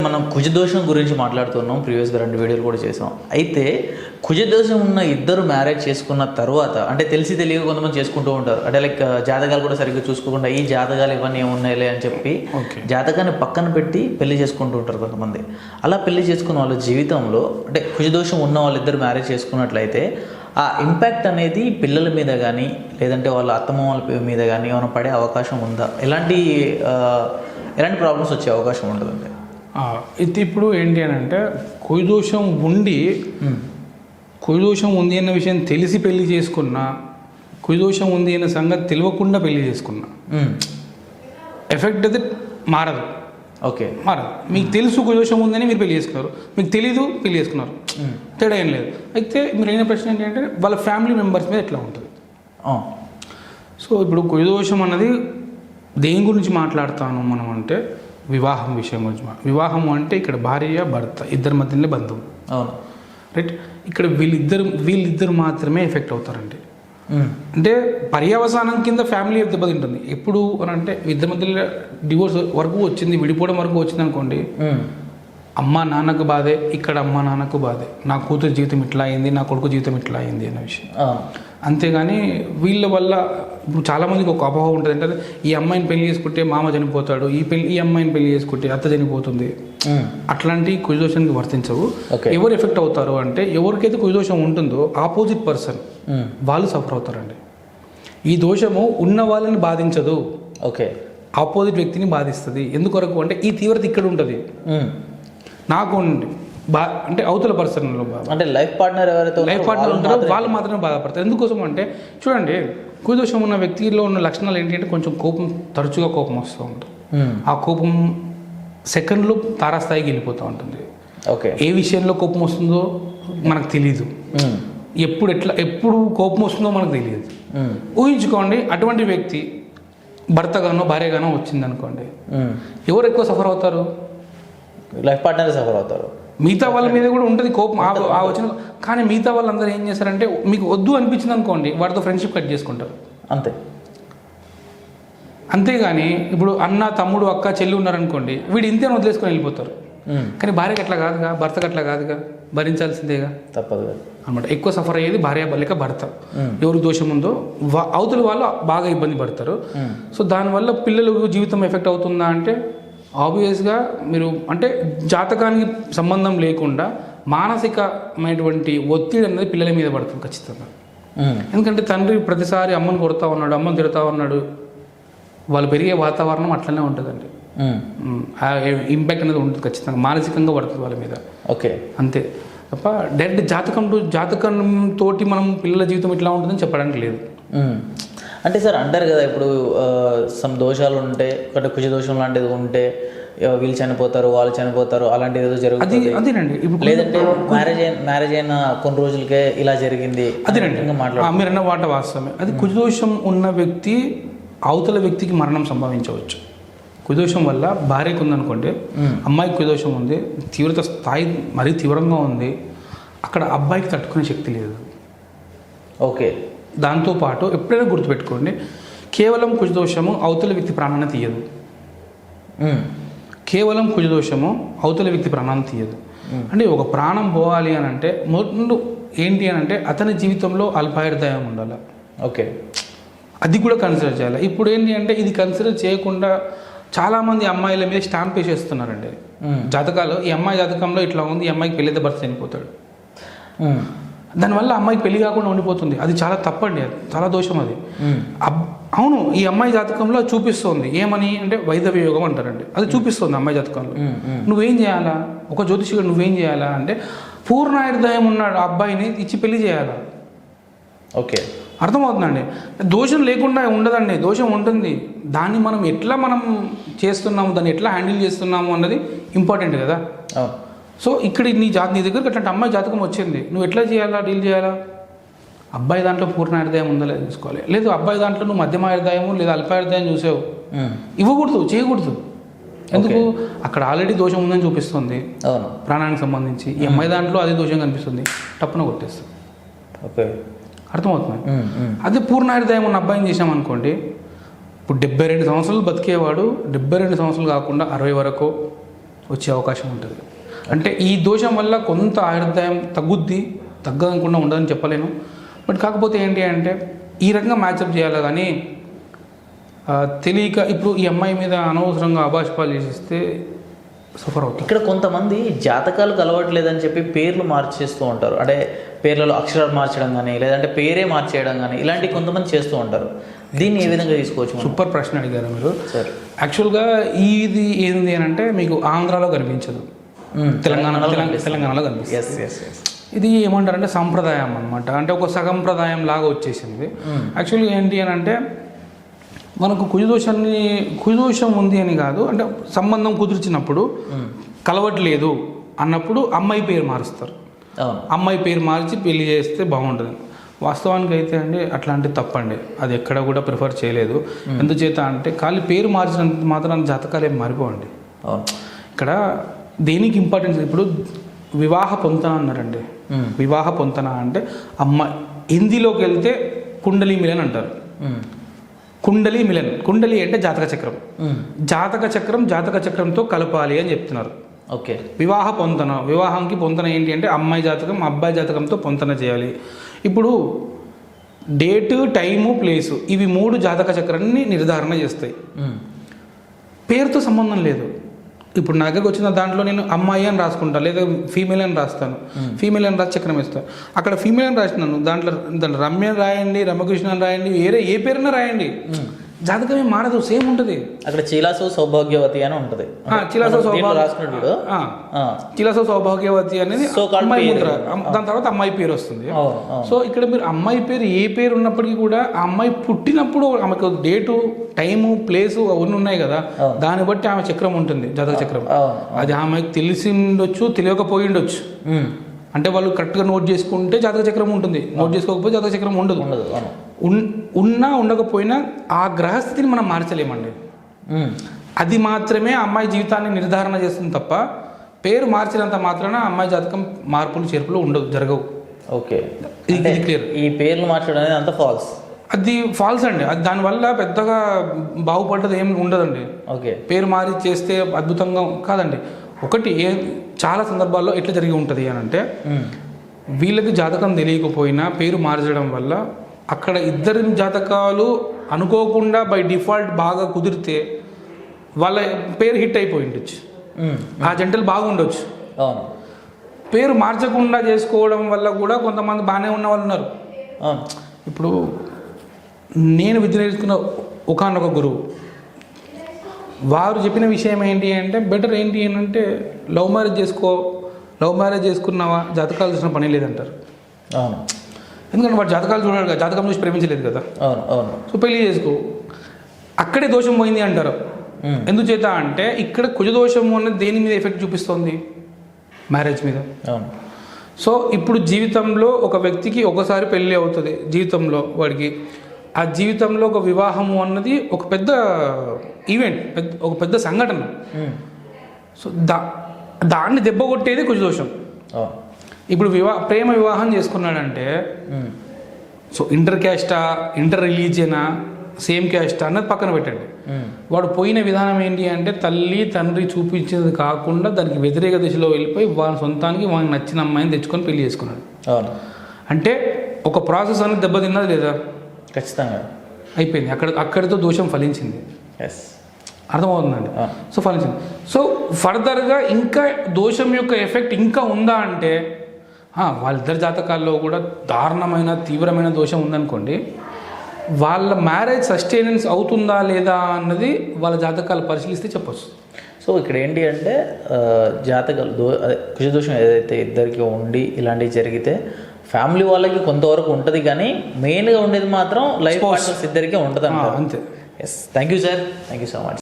మనం కుజదోషం గురించి మాట్లాడుతున్నాం, ప్రీవియస్గా 2 వీడియోలు కూడా చేసాం. అయితే కుజదోషం ఉన్న ఇద్దరు మ్యారేజ్ చేసుకున్న తర్వాత అంటే తెలిసి తెలియక కొంతమంది చేసుకుంటూ ఉంటారు. అంటే లైక్ జాతకాలు కూడా సరిగ్గా చూసుకోకుండా ఈ జాతకాలు ఇవన్నీ ఏమున్నాయిలే అని చెప్పి జాతకాన్ని పక్కన పెట్టి పెళ్లి చేసుకుంటూ ఉంటారు కొంతమంది. అలా పెళ్లి చేసుకున్న వాళ్ళ జీవితంలో అంటే కుజదోషం ఉన్న వాళ్ళిద్దరు మ్యారేజ్ చేసుకున్నట్లయితే ఆ ఇంపాక్ట్ అనేది పిల్లల మీద కానీ లేదంటే వాళ్ళ అత్తమామల మీద కానీ ఏమైనా పడే అవకాశం ఉందా? ఎలాంటి ప్రాబ్లమ్స్ వచ్చే అవకాశం ఉంటుందండి? ఇది ఇప్పుడు ఏంటి అని అంటే కుజదోషం ఉంది అన్న విషయం తెలిసి పెళ్లి చేసుకున్నా, కుజదోషం ఉంది అన్న సంగతి తెలియకుండా పెళ్లి చేసుకున్నా ఎఫెక్ట్ అయితే మారదు. ఓకే, మారదు. మీకు తెలుసు కుజదోషం ఉందని మీరు పెళ్లి చేసుకున్నారు, మీకు తెలీదు పెళ్లి చేసుకున్నారు, తేడా ఏం లేదు. అయితే మీరు అయిన ప్రశ్న ఏంటంటే వాళ్ళ ఫ్యామిలీ మెంబర్స్ మీద ఎట్లా ఉంటుంది. సో ఇప్పుడు కుజదోషం అన్నది దేని గురించి మాట్లాడతాను మనం అంటే వివాహం విషయం గురించి. వివాహం అంటే ఇక్కడ భార్య భర్త ఇద్దరి మధ్యనే బంధువు. అవును, రైట్. ఇక్కడ వీళ్ళిద్దరు మాత్రమే ఎఫెక్ట్ అవుతారండి. అంటే పర్యవసానం కింద ఫ్యామిలీ దెబ్బతింటుంది. ఎప్పుడు అని అంటే ఇద్దరి మధ్యలో డివోర్స్ వరకు వచ్చింది, విడిపోవడం వరకు వచ్చింది అనుకోండి, అమ్మ నాన్నకు బాధే, ఇక్కడ అమ్మ నాన్నకు బాధే. నా కూతురు జీవితం ఇట్లా అయింది, నా కొడుకు జీవితం ఇట్లా అయింది అనే విషయం. అంతేగాని వీళ్ళ వల్ల ఇప్పుడు చాలామందికి ఒక అపోహ ఉంటుంది. అంటే ఈ అమ్మాయిని పెళ్లి చేసుకుంటే మామ చనిపోతాడు, ఈ అమ్మాయిని పెళ్లి చేసుకుంటే అత్త చనిపోతుంది. అట్లాంటి కుజదోషానికి వర్తించవు. ఎవరు ఎఫెక్ట్ అవుతారు అంటే ఎవరికైతే కుజదోషం ఉంటుందో ఆపోజిట్ పర్సన్ వాళ్ళు సఫర్ అవుతారండి. ఈ దోషము ఉన్న వాళ్ళని బాధించదు, ఓకే, ఆపోజిట్ వ్యక్తిని బాధిస్తుంది. ఎందుకొరకు అంటే ఈ తీవ్రత ఇక్కడ ఉంటుంది. నాకు అంటే అవతల పర్సన్లో అంటే లైఫ్ పార్ట్నర్ ఉంటారో వాళ్ళు మాత్రమే బాధపడతారు. ఎందుకోసం అంటే చూడండి, కుజదోషం ఉన్న వ్యక్తిలో ఉన్న లక్షణాలు ఏంటంటే కొంచెం తరచుగా కోపం వస్తూ ఉంటుంది. ఆ కోపం సెకండ్లో తారాస్థాయికి వెళ్ళిపోతూ ఉంటుంది. ఓకే, ఏ విషయంలో కోపం వస్తుందో మనకు తెలియదు, ఎప్పుడు కోపం వస్తుందో మనకు తెలియదు. ఊహించుకోండి, అటువంటి వ్యక్తి భర్తగానో భార్యగానో వచ్చింది అనుకోండి, ఎవరు ఎక్కువ సఫర్ అవుతారు? లైఫ్ పార్ట్నర్ సఫర్ అవుతారు. మిగతా వాళ్ళ మీద కూడా ఉంటుంది కోపం ఆ వచ్చిన, కానీ మిగతా వాళ్ళందరూ ఏం చేస్తారంటే మీకు వద్దు అనిపించింది అనుకోండి, వాటితో ఫ్రెండ్షిప్ కట్ చేసుకుంటారు అంతే. అంతేగాని ఇప్పుడు అన్న తమ్ముడు అక్క చెల్లి ఉన్నారనుకోండి, వీడు ఇంతే వదిలేసుకొని వెళ్ళిపోతారు. కానీ భార్యకి అట్లా కాదుగా, భర్తకు అట్లా కాదుగా, భరించాల్సిందేగా, తప్పదు అనమాట. ఎక్కువ సఫర్ అయ్యేది భార్య లేక భర్త. ఎవరికి దోషం ఉందో అవతల వాళ్ళు బాగా ఇబ్బంది పడతారు. సో దానివల్ల పిల్లలకు జీవితం ఎఫెక్ట్ అవుతుందా అంటే ఆబ్వియస్గా మీరు అంటే జాతకానికి సంబంధం లేకుండా మానసికమైనటువంటి ఒత్తిడి అనేది పిల్లల మీద పడుతుంది ఖచ్చితంగా. ఎందుకంటే తండ్రి ప్రతిసారి అమ్మను కొడతా ఉన్నాడు, అమ్మను తిడతా ఉన్నాడు, వాళ్ళు పెరిగే వాతావరణం అట్లనే ఉంటుందండి. ఆ ఇంపాక్ట్ అనేది ఉంటుంది ఖచ్చితంగా, మానసికంగా పడుతుంది వాళ్ళ మీద. ఓకే, అంతే తప్ప డైరెక్ట్ జాతకం తోటి మనం పిల్లల జీవితం ఇట్లా ఉంటుందని చెప్పడానికి లేదు. అంటే సార్ అంటారు కదా, ఇప్పుడు సమ్ దోషాలు ఉంటే, ఒకటి కుజ దోషం లాంటిది ఉంటే వీళ్ళు చనిపోతారు, వాళ్ళు చనిపోతారు, అలాంటిది ఏదో జరుగుతుంది. అదేనండి. ఇప్పుడు లేదంటే మ్యారేజ్ అయిన కొన్ని రోజులకే ఇలా జరిగింది. అదేనండి, మీరన్న మాట వాస్తవమే. అది కుజదోషం ఉన్న వ్యక్తి అవతల వ్యక్తికి మరణం సంభవించవచ్చు. కుజదోషం వల్ల భార్యకు ఉందనుకోండి, అమ్మాయికి కుజదోషం ఉంది, తీవ్రత స్థాయి మరీ తీవ్రంగా ఉంది, అక్కడ అబ్బాయికి తట్టుకునే శక్తి లేదు. ఓకే, దాంతోపాటు ఎప్పుడైనా గుర్తుపెట్టుకోండి, కేవలం కుజదోషము అవతల వ్యక్తి ప్రాణాన్ని తీయదు. కేవలం కుజదోషము అవతల వ్యక్తి ప్రాణాన్ని తీయదు. అంటే ఒక ప్రాణం పోవాలి అని అంటే ముందు ఏంటి అని అంటే అతని జీవితంలో అల్పాయుర్దాయం ఉండాలి. ఓకే, అది కూడా కన్సిడర్ చేయాలి. ఇప్పుడు ఏంటి అంటే ఇది కన్సిడర్ చేయకుండా చాలామంది అమ్మాయిల మీద స్టాంప్ వేసేస్తున్నారండి జాతకాలు. ఈ అమ్మాయి జాతకంలో ఇట్లా ఉంది, ఈ అమ్మాయికి పెళ్ళైతే భర్త చనిపోతాడు, దానివల్ల అమ్మాయికి పెళ్లి కాకుండా ఉండిపోతుంది. అది చాలా తప్పండి, అది చాలా దోషం. అది అవును, ఈ అమ్మాయి జాతకంలో చూపిస్తుంది. ఏమని అంటే వైధవ్య యోగం అంటారండి, అది చూపిస్తుంది అమ్మాయి జాతకంలో. నువ్వేం చేయాలా, ఒక జ్యోతిషుడు నువ్వేం చేయాలా అంటే పూర్ణాయుర్దాయం ఉన్నాడు అబ్బాయిని ఇచ్చి పెళ్లి చేయాలా. ఓకే, అర్థమవుతుందండి. దోషం లేకుండా ఉండదండి, దోషం ఉంటుంది. దాన్ని మనం ఎట్లా చేస్తున్నాము, దాన్ని ఎట్లా హ్యాండిల్ చేస్తున్నాము అన్నది ఇంపార్టెంట్ కదా. సో ఇక్కడ నీ దగ్గరకు అట్లాంటి అమ్మాయి జాతకం వచ్చింది, నువ్వు ఎట్లా చేయాలా, డీల్ చేయాలా? అబ్బాయి దాంట్లో పూర్ణాయుర్దాయం ఉందో లేదా చూసుకోవాలి. లేదు అబ్బాయి దాంట్లో నువ్వు మధ్యమాయుర్దాయము లేదా అల్పాయుర్దాయం చూసావు, ఇవ్వకూడదు, చేయకూడదు. ఎందుకు? అక్కడ ఆల్రెడీ దోషం ఉందని చూపిస్తుంది ప్రాణానికి సంబంధించి. ఈ అమ్మాయి దాంట్లో అదే దోషం కనిపిస్తుంది, టప్పున కొట్టేస్తుంది. ఓకే, అర్థమవుతుంది. అదే పూర్ణాయుర్దాయం ఉన్న అబ్బాయిని చేసామనుకోండి, ఇప్పుడు 72 సంవత్సరాలు బతికేవాడు 72 సంవత్సరాలు కాకుండా 60 వరకు వచ్చే అవకాశం ఉంటుంది. అంటే ఈ దోషం వల్ల కొంత ఆయుర్దాయం తగ్గుద్ది, తగ్గదనుకుండా ఉండదని చెప్పలేను. బట్ కాకపోతే ఏంటి అంటే ఈ రకంగా మ్యాచప్ చేయాలి కానీ తెలియక ఇప్పుడు ఈ అమ్మాయి మీద అనవసరంగా అభాషపాలు చేసేస్తే సఫర్ అవుతుంది. ఇక్కడ కొంతమంది జాతకాలు కలవట్లేదని చెప్పి పేర్లు మార్చేస్తూ ఉంటారు. అంటే పేర్లలో అక్షరాలు మార్చడం కానీ లేదంటే పేరే మార్చేయడం కానీ ఇలాంటివి కొంతమంది చేస్తూ ఉంటారు. దీన్ని ఏ విధంగా తీసుకోవచ్చు? సూపర్ ప్రశ్న అడిగారు మీరు. సార్ యాక్చువల్గా ఇది ఏంది అని అంటే మీకు ఆంధ్రాలో కనిపించదు, తెలంగాణలో కనిపిస్తుంది. ఇది ఏమంటారంటే సంప్రదాయం అనమాట. అంటే ఒక సగంప్రదాయం లాగా వచ్చేసింది. యాక్చువల్గా ఏంటి అని అంటే మనకు కుజదోషం ఉంది అని కాదు, అంటే సంబంధం కుదిర్చినప్పుడు కలవట్లేదు అన్నప్పుడు అమ్మాయి పేరు మారుస్తారు. అమ్మాయి పేరు మార్చి పెళ్లి చేస్తే బాగుంటుంది. వాస్తవానికి అయితే అండి అట్లాంటి తప్పండి, అది ఎక్కడ కూడా ప్రిఫర్ చేయలేదు. ఎందుచేత అంటే ఖాళీ పేరు మార్చినంత మాత్రం జాతకాలు ఏం మారిపోవండి. ఇక్కడ దేనికి ఇంపార్టెన్స్, ఇప్పుడు వివాహ పొంతన అన్నారండి. వివాహ పొంతన అంటే అమ్మాయి హిందీలోకి వెళ్తే కుండలి మిలన్ అంటారు. కుండలి మిలన్, కుండలి అంటే జాతక చక్రం. జాతక చక్రంతో కలపాలి అని చెప్తున్నారు. ఓకే. వివాహ పొంతన, వివాహానికి పొంతన ఏంటి అంటే అమ్మాయి జాతకం అబ్బాయి జాతకంతో పొంతన చేయాలి. ఇప్పుడు డేటు, టైము, ప్లేసు ఇవి 3 జాతక చక్రాన్ని నిర్ధారణ చేస్తాయి. పేరుతో సంబంధం లేదు. ఇప్పుడు నా దగ్గరకు వచ్చిన దాంట్లో నేను అమ్మాయి అని రాసుకుంటాను, లేదా ఫీమేల్ అని రాస్తాను. ఫీమేల్ అని రాసి చక్రం ఇస్తాను. అక్కడ ఫీమేల్ అని రాసినాను, దాంట్లో రమ్య రాయండి, రమకృష్ణ అని రాయండి, వేరే ఏ పేరైనా రాయండి, జాతకం ఏం మారదు, సేమ్ ఉంటుంది. అక్కడ చీలాసు సౌభాగ్యవతి అని ఉంటుంది. చీలాసు సౌభాగ్యవతి అనేది అమ్మాయి ముద్ర, దాని తర్వాత అమ్మాయి పేరు వస్తుంది. సో ఇక్కడ మీరు అమ్మాయి పేరు ఏ పేరు ఉన్నప్పటికీ కూడా ఆ అమ్మాయి పుట్టినప్పుడు ఆమెకు డేటు, టైము, ప్లేసు అవన్నీ ఉన్నాయి కదా, దాన్ని బట్టి ఆమె చక్రం ఉంటుంది, జాతక చక్రం. అది ఆమెకు తెలిసి ఉండొచ్చు, తెలియకపోయి ఉండొచ్చు. అంటే వాళ్ళు కరెక్ట్గా నోట్ చేసుకుంటే జాతక చక్రం ఉంటుంది, నోట్ చేసుకోకపోతే జాతక చక్రం ఉండదు. ఉన్నా ఉండకపోయినా ఆ గ్రహస్థితిని మనం మార్చలేమండి. అది మాత్రమే అమ్మాయి జీవితాన్ని నిర్ధారణ చేస్తుంది తప్ప పేరు మార్చినంత మాత్రాన అమ్మాయి జాతకం మార్పులు చేర్పులు జరగవు. ఓకే, ఇది క్లియర్. ఈ పేర్లు మార్చడం అనేది అంత ఫాల్స్, అది ఫాల్స్ అండి. అది దానివల్ల పెద్దగా బాగుపడ్డది ఏమి ఉండదండి. ఓకే, పేరు మారి చేస్తే అద్భుతంగా కాదండి. ఒకటి చాలా సందర్భాల్లో ఎట్లా జరిగి ఉంటుంది అని అంటే వీళ్ళకి జాతకం తెలియకపోయినా పేరు మార్చడం వల్ల అక్కడ ఇద్దరి జాతకాలు అనుకోకుండా బై డిఫాల్ట్ బాగా కుదిరితే వాళ్ళ పేరు హిట్ అయిపోయి ఉండొచ్చు, ఆ జంటలు బాగుండొచ్చు. పేరు మార్చకుండా చేసుకోవడం వల్ల కూడా కొంతమంది బాగానే ఉన్న వాళ్ళు ఉన్నారు. ఇప్పుడు నేను విద్య నేర్చుకున్న ఒకానొక గురువు, వారు చెప్పిన విషయం ఏంటి అంటే బెటర్ ఏంటి అని అంటే లవ్ మ్యారేజ్ చేసుకున్నావా జాతకాలు చూసిన పని లేదంటారు. అవును, ఎందుకంటే వాడు జాతకాలు చూడాలి కదా, జాతకం చూసి ప్రేమించలేదు కదా. అవును అవును. సో పెళ్లి చేసుకో, అక్కడే దోషం పోయింది అంటారు. ఎందుచేత అంటే ఇక్కడ కుజదోషము అనేది దేని మీద ఎఫెక్ట్ చూపిస్తుంది? మ్యారేజ్ మీద. అవును. సో ఇప్పుడు జీవితంలో ఒక వ్యక్తికి ఒకసారి పెళ్ళి అవుతుంది జీవితంలో, వాడికి ఆ జీవితంలో ఒక వివాహము అన్నది ఒక పెద్ద ఈవెంట్, ఒక పెద్ద సంఘటన. సో దాన్ని దెబ్బ కొట్టేది కుజదోషం. ఇప్పుడు ప్రేమ వివాహం చేసుకున్నాడంటే సో ఇంటర్ క్యాస్టా, ఇంటర్ రిలీజియనా, సేమ్ క్యాస్టా అన్నది పక్కన పెట్టండి. వాడు పోయిన విధానం ఏంటి అంటే తల్లి తండ్రి చూపించేది కాకుండా దానికి వ్యతిరేక దిశలో వెళ్ళిపోయి వాళ్ళ సొంతానికి వాళ్ళకి నచ్చిన అమ్మాయిని తెచ్చుకొని పెళ్లి చేసుకున్నాడు. అంటే ఒక ప్రాసెస్ అనేది దెబ్బతిన్నది లేదా? ఖచ్చితంగా అయిపోయింది. అక్కడితో దోషం ఫలించింది. అర్థమవుతుందండి. సో ఫలించింది. సో ఫర్దర్గా ఇంకా దోషం యొక్క ఎఫెక్ట్ ఇంకా ఉందా అంటే వాళ్ళిద్దరి జాతకాల్లో కూడా దారుణమైన తీవ్రమైన దోషం ఉందనుకోండి, వాళ్ళ మ్యారేజ్ సస్టైనెన్స్ అవుతుందా లేదా అన్నది వాళ్ళ జాతకాలు పరిశీలిస్తే చెప్పచ్చు. సో ఇక్కడ ఏంటి అంటే జాతకాలు కుజదోషం ఏదైతే ఇద్దరికి ఉండి ఇలాంటివి జరిగితే ఫ్యామిలీ వాళ్ళకి కొంతవరకు ఉంటుంది, కానీ మెయిన్గా ఉండేది మాత్రం లైఫ్ పార్ట్నర్స్ ఇద్దరికే ఉంటుంది అంతే. Yes, thank you sir, thank you so much.